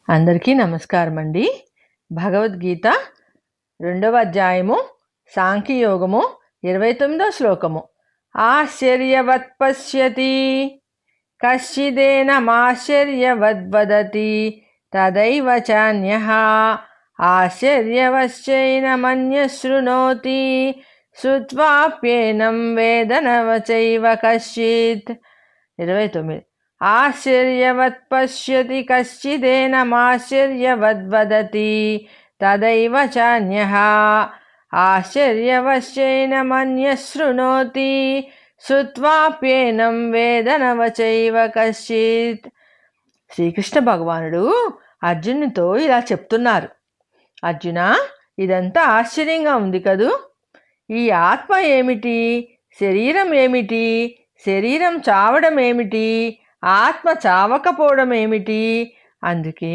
అందరికీ నమస్కారం అండి. భగవద్గీత 2వ అధ్యాయము సాంఖ్యయోగము 29వ శ్లోకము. ఆశ్చర్యవత్ పశ్యతి కశ్చిదేనమాశ్చర్యవద్వదతి తదైవ చాన్యః ఆశ్చర్యవశ్చైనమన్యశృణోతి శ్రుత్వాప్యేనం వేద నవచైవ కశ్చిత్. 29. ఆశ్చర్యవత్ పశ్యతి కశ్చిదేనమాశ్చర్యవద్వదతి తదైవ చాన్యః ఆశ్చర్యవశ్చైనమన్యశృణోతి శ్రుత్వాప్యేనం వేద నవచైవ కశ్చిత్. శ్రీకృష్ణ భగవానుడు అర్జునునితో ఇలా చెప్తున్నారు. అర్జున, ఇదంతా ఆశ్చర్యంగా ఉంది కదూ. ఈ ఆత్మ ఏమిటి? శరీరం ఏమిటి? శరీరం చావడం ఏమిటి? ఆత్మ చావకపోవడం ఏమిటి? అందుకే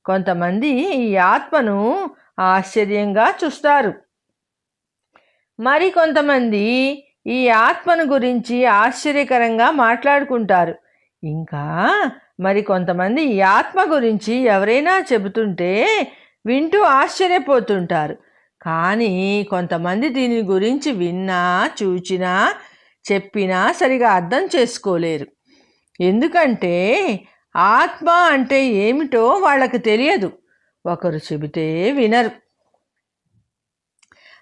కొంతమంది ఈ ఆత్మను ఆశ్చర్యంగా చూస్తారు, మరి కొంతమంది ఈ ఆత్మను గురించి ఆశ్చర్యకరంగా మాట్లాడుకుంటారు. ఇంకా మరి కొంతమంది ఈ ఆత్మ గురించి ఎవరైనా చెబుతుంటే వింటూ ఆశ్చర్యపోతుంటారు. కానీ కొంతమంది దీని గురించి విన్నా, చూచినా, చెప్పినా సరిగా అర్థం చేసుకోలేరు. ఎందుకంటే ఆత్మ అంటే ఏమిటో వాళ్ళకు తెలియదు. ఒకరు చెబితే వినరు.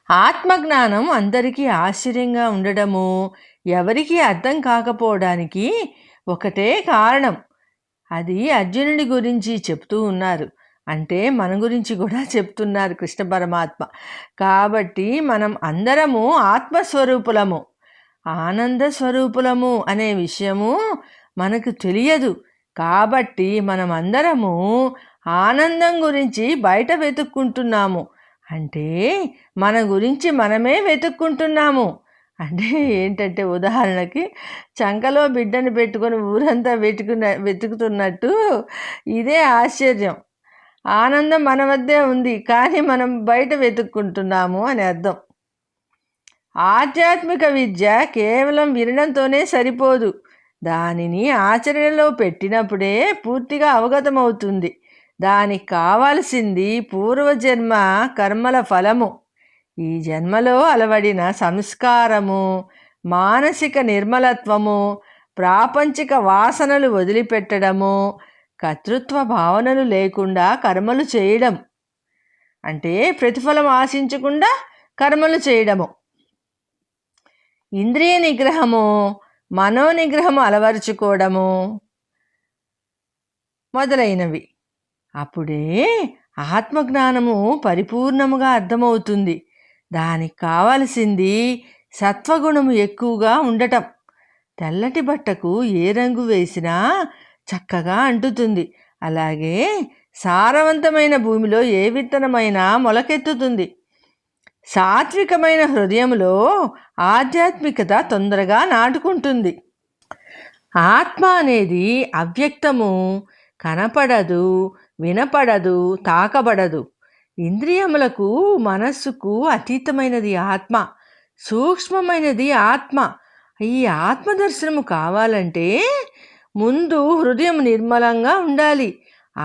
ఆత్మజ్ఞానం అందరికీ ఆశ్చర్యంగా ఉండడము, ఎవరికీ అర్థం కాకపోవడానికి ఒకటే కారణం. అది అర్జునుడి గురించి చెప్తూ ఉన్నారు, అంటే మన గురించి కూడా చెప్తున్నారు కృష్ణ పరమాత్మ. కాబట్టి మనం అందరము ఆత్మస్వరూపులము, ఆనంద స్వరూపులము అనే విషయము మనకు తెలియదు. కాబట్టి మనం అందరము ఆనందం గురించి బయట వెతుక్కుంటున్నాము. అంటే మన గురించి మనమే వెతుక్కుంటున్నాము. అంటే ఏంటంటే, ఉదాహరణకి చంకలో బిడ్డను పెట్టుకొని ఊరంతా వెతుకుతున్నట్టు ఇదే ఆశ్చర్యం. ఆనందం మన వద్దే ఉంది, కానీ మనం బయట వెతుక్కుంటున్నాము అని అర్థం. ఆధ్యాత్మిక విద్య కేవలం వినడంతోనే సరిపోదు, దానిని ఆచరణలో పెట్టినప్పుడే పూర్తిగా అవగతమవుతుంది. దానికి కావాల్సింది పూర్వజన్మ కర్మల ఫలము, ఈ జన్మలో అలవడిన సంస్కారము, మానసిక నిర్మలత్వము, ప్రాపంచిక వాసనలు వదిలిపెట్టడము, కర్తృత్వ భావనలు లేకుండా కర్మలు చేయడం, అంటే ప్రతిఫలం ఆశించకుండా కర్మలు చేయడము, ఇంద్రియ నిగ్రహము, మనోనిగ్రహము అలవరుచుకోవడము మొదలైనవి. అప్పుడే ఆత్మజ్ఞానము పరిపూర్ణముగా అర్థమవుతుంది. దానికి కావలసింది సత్వగుణము ఎక్కువగా ఉండటం. తెల్లటి బట్టకు ఏ రంగు వేసినా చక్కగా అంటుతుంది, అలాగే సారవంతమైన భూమిలో ఏ విత్తనమైనా మొలకెత్తుతుంది. సాత్వికమైన హృదయంలో ఆధ్యాత్మికత తొందరగా నాటుకుంటుంది. ఆత్మ అనేది అవ్యక్తము, కనపడదు, వినపడదు, తాకబడదు. ఇంద్రియములకు, మనస్సుకు అతీతమైనది ఆత్మ, సూక్ష్మమైనది ఆత్మ. ఈ ఆత్మదర్శనము కావాలంటే ముందు హృదయం నిర్మలంగా ఉండాలి,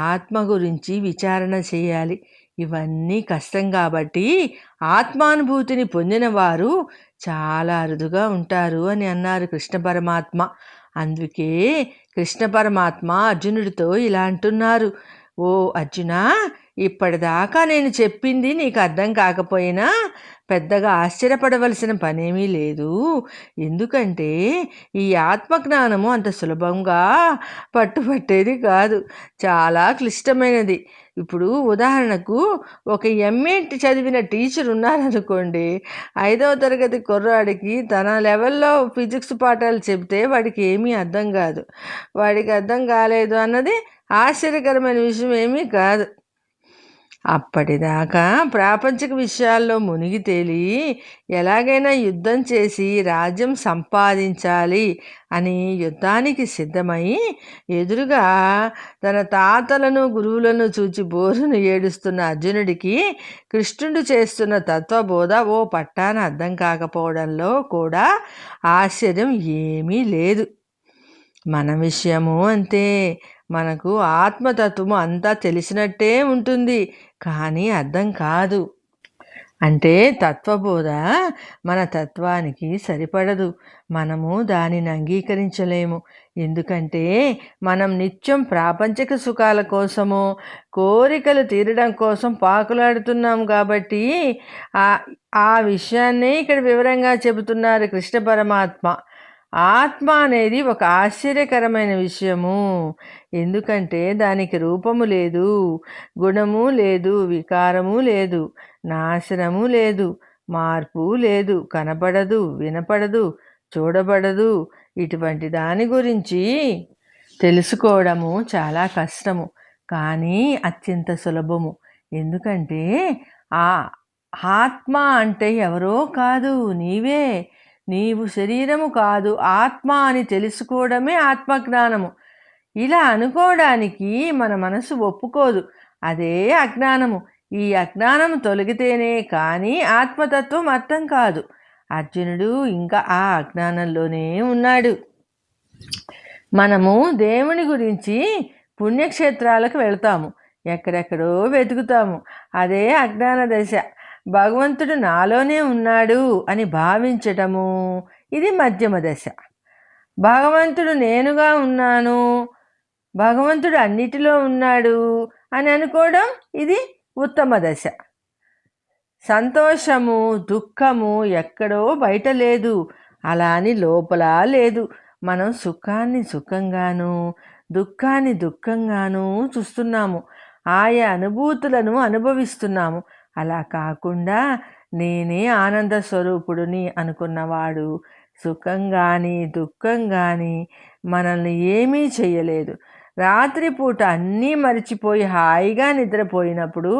ఆత్మ గురించి విచారణ చేయాలి. ఇవన్నీ కష్టం కాబట్టి ఆత్మానుభూతిని పొందిన వారు చాలా అరుదుగా ఉంటారు అని అన్నారు కృష్ణ పరమాత్మ. అందుకే కృష్ణ పరమాత్మ అర్జునుడితో ఇలా అంటున్నారు, ఓ అర్జున, ఇప్పటిదాకా నేను చెప్పింది నీకు అర్థం కాకపోయినా పెద్దగా ఆశ్చర్యపడవలసిన పనేమీ లేదు. ఎందుకంటే ఈ ఆత్మజ్ఞానము అంత సులభంగా పట్టుబట్టేది కాదు, చాలా క్లిష్టమైనది. ఇప్పుడు ఉదాహరణకు ఒక ఎంఏ చదివిన టీచర్ ఉన్నారనుకోండి, 5వ తరగతి కుర్రాడికి తన లెవెల్లో ఫిజిక్స్ పాఠాలు చెబితే వాడికి ఏమీ అర్థం కాదు. వాడికి అర్థం కాలేదు అన్నది ఆశ్చర్యకరమైన విషయం ఏమీ కాదు. అప్పటిదాకా ప్రాపంచిక విషయాల్లో మునిగి తేలి ఎలాగైనా యుద్ధం చేసి రాజ్యం సంపాదించాలి అని యుద్ధానికి సిద్ధమై ఎదురుగా తన తాతలను, గురువులను చూచి బోరును ఏడుస్తున్న అర్జునుడికి కృష్ణుడు చేస్తున్న తత్వబోధ ఓ పట్టాన అర్థం కాకపోవడంలో కూడా ఆశ్చర్యం ఏమీ లేదు. మన విషయము అంతే. మనకు ఆత్మతత్వము అంతా తెలిసినట్టే ఉంటుంది, కానీ అర్థం కాదు. అంటే తత్వబోధ మన తత్వానికి సరిపడదు. మనము దానిని అంగీకరించలేము. ఎందుకంటే మనం నిత్యం ప్రాపంచిక సుఖాల కోసము, కోరికలు తీరడం కోసం పాకులాడుతున్నాం కాబట్టి ఆ ఆ విషయాన్నే ఇక్కడ వివరంగా చెబుతున్నారు కృష్ణ పరమాత్మ. ఆత్మ అనేది ఒక ఆశ్చర్యకరమైన విషయము. ఎందుకంటే దానికి రూపము లేదు, గుణము లేదు, వికారము లేదు, నాశనము లేదు, మార్పు లేదు, కనపడదు, వినపడదు, చూడబడదు. ఇటువంటి దాని గురించి తెలుసుకోవడము చాలా కష్టము, కానీ అత్యంత సులభము. ఎందుకంటే ఆ ఆత్మ అంటే ఎవరో కాదు, నీవే. నీవు శరీరము కాదు, ఆత్మ అని తెలుసుకోవడమే ఆత్మజ్ఞానము. ఇలా అనుకోవడానికి మన మనసు ఒప్పుకోదు, అదే అజ్ఞానము. ఈ అజ్ఞానం తొలగితేనే కానీ ఆత్మతత్వం అర్థం కాదు. అర్జునుడు ఇంకా ఆ అజ్ఞానంలోనే ఉన్నాడు. మనము దేవుని గురించి పుణ్యక్షేత్రాలకు వెళ్తాము, ఎక్కడెక్కడో వెతుకుతాము, అదే అజ్ఞాన దశ. భగవంతుడు నాలోనే ఉన్నాడు అని భావించటము, ఇది మధ్యమ దశ. భగవంతుడు నేనుగా ఉన్నాను, భగవంతుడు అన్నిటిలో ఉన్నాడు అని అనుకోవడం, ఇది ఉత్తమ దశ. సంతోషము దుఃఖము ఎక్కడో బయట లేదు, అలా అని లోపల లేదు. మనం సుఖాన్ని సుఖంగాను, దుఃఖాన్ని దుఃఖంగాను చూస్తున్నాము, ఆయా అనుభూతులను అనుభవిస్తున్నాము. అలా కాకుండా నేనే ఆనంద స్వరూపుడిని అనుకున్నవాడు సుఖం కానీ దుఃఖం కానీ మనల్ని ఏమీ చేయలేదు. రాత్రిపూట అన్నీ మరిచిపోయి హాయిగా నిద్రపోయినప్పుడు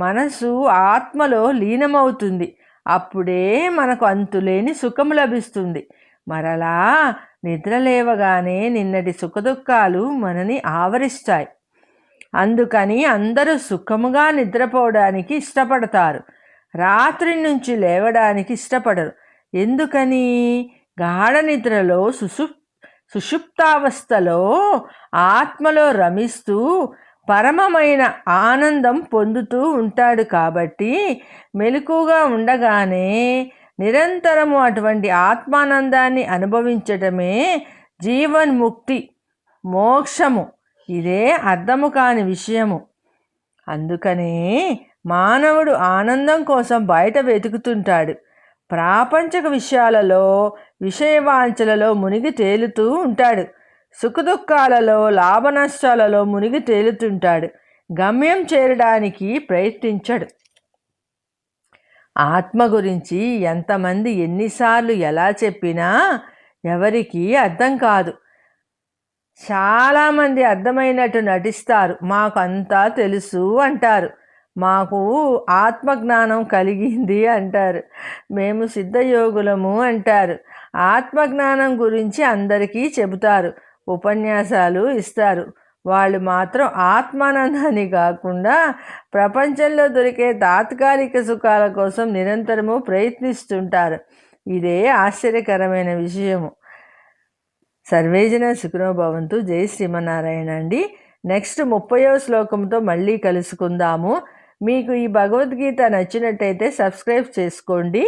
మనసు ఆత్మలో లీనమవుతుంది. అప్పుడే మనకు అంతులేని సుఖం లభిస్తుంది. మరలా నిద్ర లేవగానే నిన్నటి సుఖదుఖాలు మనని ఆవరిస్తాయి. అందుకని అందరూ సుఖముగా నిద్రపోవడానికి ఇష్టపడతారు, రాత్రి నుంచి లేవడానికి ఇష్టపడరు. ఎందుకని? గాఢ నిద్రలో సుషుప్తావస్థలో ఆత్మలో రమిస్తూ పరమమైన ఆనందం పొందుతూ ఉంటాడు. కాబట్టి మెలకుగా ఉండగానే నిరంతరము అటువంటి ఆత్మానందాన్ని అనుభవించటమే జీవన్ముక్తి, మోక్షము. ఇదే అర్థము కాని విషయము. అందుకనే మానవుడు ఆనందం కోసం బయట వెతుకుతుంటాడు. ప్రాపంచక విషయాలలో, విషయవాంఛలలో మునిగి తేలుతూ ఉంటాడు. సుఖదుఖాలలో, లాభనష్టాలలో మునిగి తేలుతుంటాడు. గమ్యం చేరడానికి ప్రయత్నించడు. ఆత్మ గురించి ఎంతమంది ఎన్నిసార్లు ఎలా చెప్పినా ఎవరికీ అర్థం కాదు. చాలామంది అర్థమైనట్టు నటిస్తారు, మాకు అంతా తెలుసు అంటారు, మాకు ఆత్మజ్ఞానం కలిగింది అంటారు, మేము సిద్ధయోగులము అంటారు. ఆత్మజ్ఞానం గురించి అందరికీ చెబుతారు, ఉపన్యాసాలు ఇస్తారు. వాళ్ళు మాత్రం ఆత్మానందాన్ని కాకుండా ప్రపంచంలో దొరికే తాత్కాలిక సుఖాల కోసం నిరంతరము ప్రయత్నిస్తుంటారు. ఇదే ఆశ్చర్యకరమైన విషయము. సర్వేజన సుఖినో భవంతు. జై శ్రీమన్నారాయణ అండి. నెక్స్ట్ 30వ శ్లోకంతో మళ్ళీ కలుసుకుందాము. మీకు ఈ భగవద్గీత నచ్చినట్టయితే సబ్స్క్రైబ్ చేసుకోండి,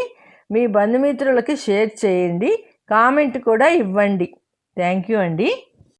మీ బంధుమిత్రులకి షేర్ చేయండి, కామెంట్ కూడా ఇవ్వండి. థ్యాంక్ యూ అండి.